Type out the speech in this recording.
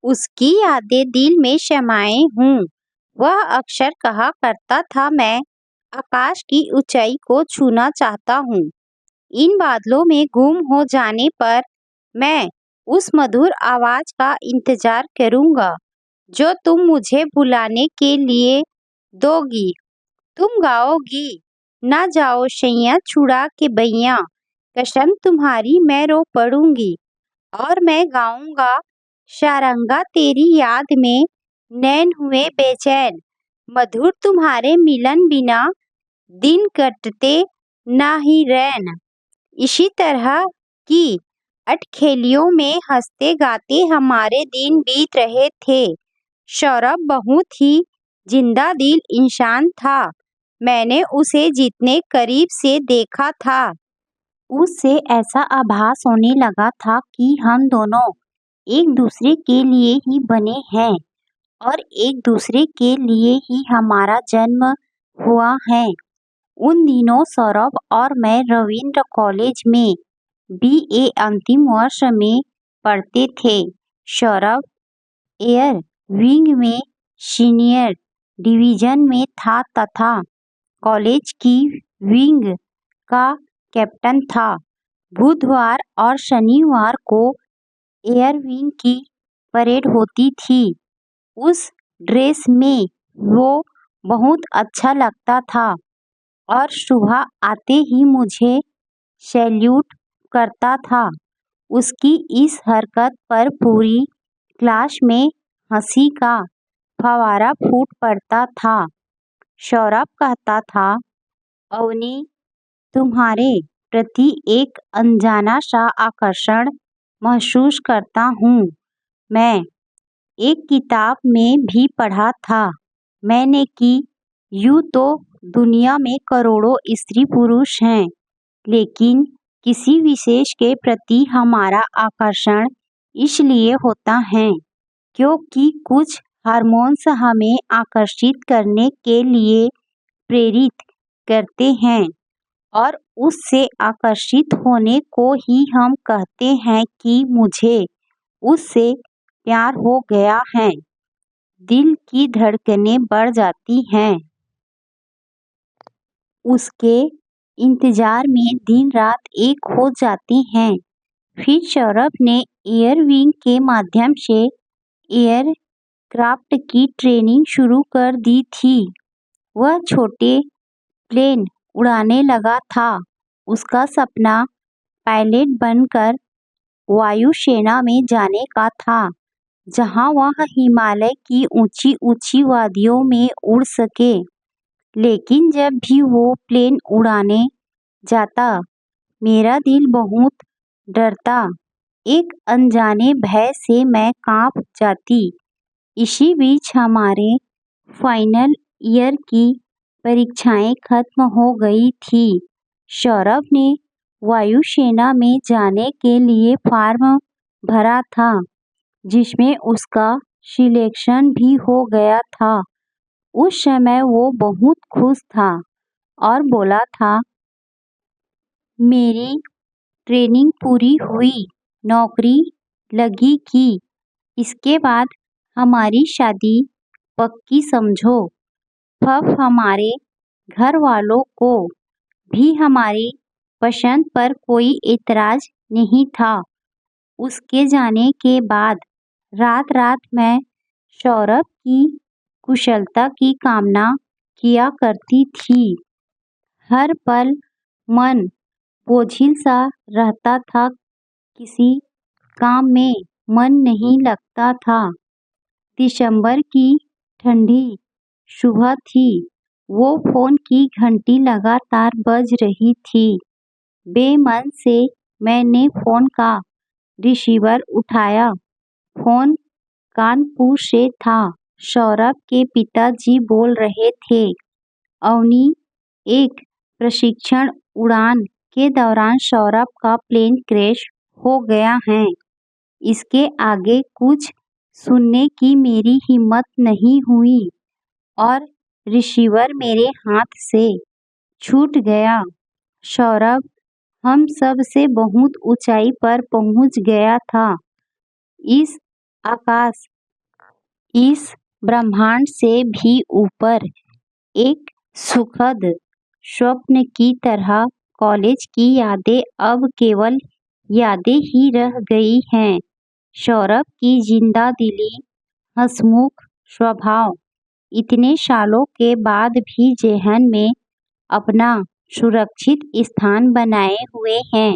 उसकी यादें दिल में समाये हूँ। वह अक्सर कहा करता था, मैं आकाश की ऊंचाई को छूना चाहता हूँ। इन बादलों में गुम हो जाने पर मैं उस मधुर आवाज का इंतजार करूंगा जो तुम मुझे बुलाने के लिए दोगी। तुम गाओगी, ना जाओ शैया छुड़ा के बैया, कसम तुम्हारी मैं रो पड़ूंगी। और मैं गाऊंगा, शारंगा तेरी याद में नैन हुए बेचैन, मधुर तुम्हारे मिलन बिना दिन कटते ना ही रैन। इसी तरह की अटखेलियों में हंसते गाते हमारे दिन बीत रहे थे। सौरभ बहुत ही जिंदा दिल इंसान था। मैंने उसे जितने करीब से देखा था, उससे ऐसा आभास होने लगा था कि हम दोनों एक दूसरे के लिए ही बने हैं और एक दूसरे के लिए ही हमारा जन्म हुआ है। उन दिनों सौरभ और मैं रविंद्र कॉलेज में बीए अंतिम वर्ष में पढ़ते थे। सौरभ एयर विंग में सीनियर डिवीजन में था तथा कॉलेज की विंग का कैप्टन था। बुधवार और शनिवार को एयर विंग की परेड होती थी। उस ड्रेस में वो बहुत अच्छा लगता था और सुबह आते ही मुझे सैल्यूट करता था। उसकी इस हरकत पर पूरी क्लास में हंसी का फव्वारा फूट पड़ता था। सौरभ कहता था, अवनी, तुम्हारे प्रति एक अनजाना सा आकर्षण महसूस करता हूँ। मैं एक किताब में भी पढ़ा था मैंने कि यूं तो दुनिया में करोड़ों स्त्री पुरुष हैं, लेकिन किसी विशेष के प्रति हमारा आकर्षण इसलिए होता है क्योंकि कुछ हार्मोन्स हमें आकर्षित करने के लिए प्रेरित करते हैं और उससे आकर्षित होने को ही हम कहते हैं कि मुझे उससे प्यार हो गया है। दिल की धड़कनें बढ़ जाती हैं। उसके इंतजार में दिन रात एक हो जाती हैं। फिर सौरभ ने एयर विंग के माध्यम से एयर क्राफ्ट की ट्रेनिंग शुरू कर दी थी। वह छोटे प्लेन उड़ाने लगा था। उसका सपना पायलट बनकर वायुसेना में जाने का था, जहां वह हिमालय की ऊंची ऊंची वादियों में उड़ सके। लेकिन जब भी वो प्लेन उड़ाने जाता, मेरा दिल बहुत डरता। एक अनजाने भय से मैं कांप जाती। इसी बीच हमारे फाइनल ईयर की परीक्षाएं खत्म हो गई थी। सौरभ ने वायुसेना में जाने के लिए फॉर्म भरा था, जिसमें उसका सिलेक्शन भी हो गया था। उस समय वो बहुत खुश था और बोला था, मेरी ट्रेनिंग पूरी हुई, नौकरी लगी कि इसके बाद हमारी शादी पक्की समझो। अब हमारे घर वालों को भी हमारी पसंद पर कोई एतराज नहीं था। उसके जाने के बाद रात रात मैं सौरभ की कुशलता की कामना किया करती थी। हर पल मन बोझिल सा रहता था, किसी काम में मन नहीं लगता था। दिसंबर की ठंडी सुबह थी। वो फोन की घंटी लगातार बज रही थी। बेमन से मैंने फोन का रिसीवर उठाया। फोन कानपुर से था। सौरभ के पिताजी बोल रहे थे, अवनी, एक प्रशिक्षण उड़ान के दौरान सौरभ का प्लेन क्रैश हो गया है। इसके आगे कुछ सुनने की मेरी हिम्मत नहीं हुई और रिसीवर मेरे हाथ से छूट गया। सौरभ हम सब से बहुत ऊंचाई पर पहुंच गया था। इस आकाश इस ब्रह्मांड से भी ऊपर एक सुखद स्वप्न की तरह कॉलेज की यादें अब केवल यादें ही रह गई हैं। सौरभ की जिंदा दिली, हंसमुख स्वभाव इतने सालों के बाद भी जेहन में अपना सुरक्षित स्थान बनाए हुए हैं।